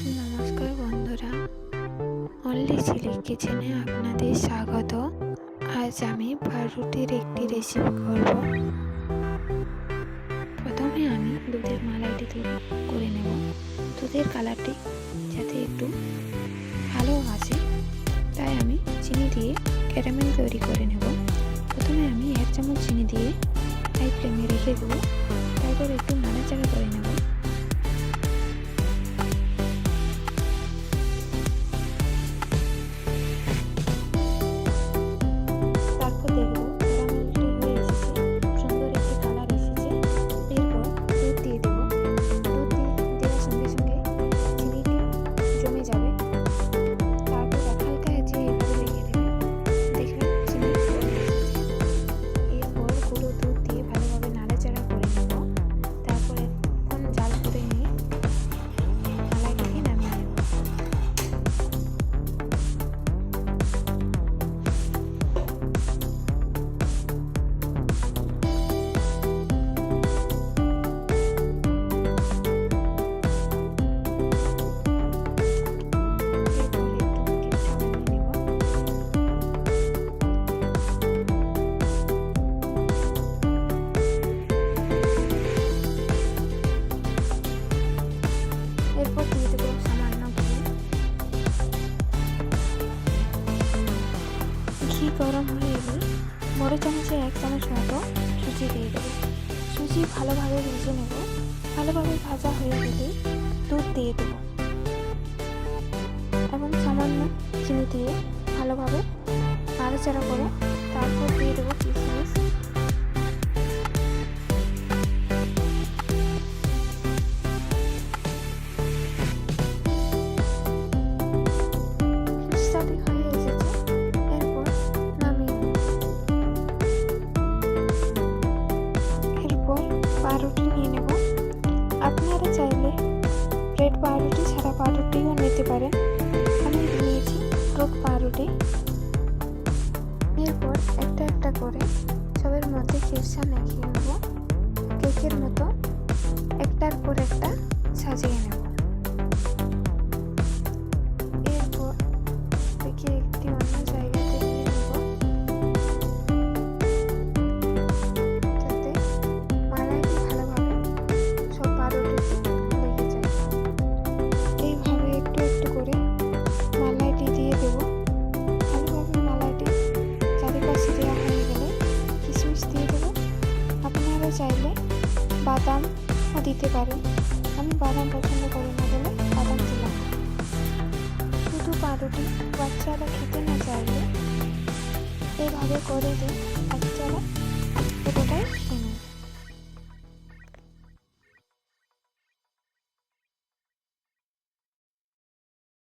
নমস্কার বন্ধুরা, only chilli কিচেনে আপনাদের স্বাগত। আজ আমি পাউরুটির একটি রেসিপি করব। প্রথমে আমি দুধের মালাইটি তৈরি করে নেব। দুধের কালারটি যাতে একটু ভালো আসে তাই আমি চিনি দিয়ে ক্যারামেল তৈরি করে নেব। প্রথমে আমি 1 চামচ চিনি দিয়ে হাই ফ্লেমে রেখে দেবো, তারপর একটু নাড়াচাড়া করে নেব। এরপর দিয়ে দেবো সামান্য ঘি গরম হয়ে এলে বড় চামচে 1 চামচ মতো সুজি দিয়ে দেবো। সুজি ভালোভাবে ভেজে নেব। ভালোভাবে ভাজা হয়ে গেলে দুধ দিয়ে দেবো এবং সামান্য চিনি দিয়ে ভালোভাবে নাড়াচাড়া করে তারপর দিয়ে দেবো কিশমিশ। পাউরুটি নিয়ে নেব। আপনারা চাইলে ব্রেড পাউরুটি ছাড়া পাউরুটিও নিতে পারেন। আমি নিয়েছি টক পাউরুটি। এরপর একটা একটা করে সবের মধ্যে খিরসা মেখে নেব। কেকের মতো একটার পর একটা সাজিয়ে নেব। এরপর একে একটি অন্য জায়গাতে নিয়ে নেব চাইলে বাদামও দিতে পারেন। আমি বাদাম পছন্দ করি না বলে বাদাম দিলাম। শুধু পাউরুটি বাচ্চারা খেতে না চাইলে এভাবে করে দিন।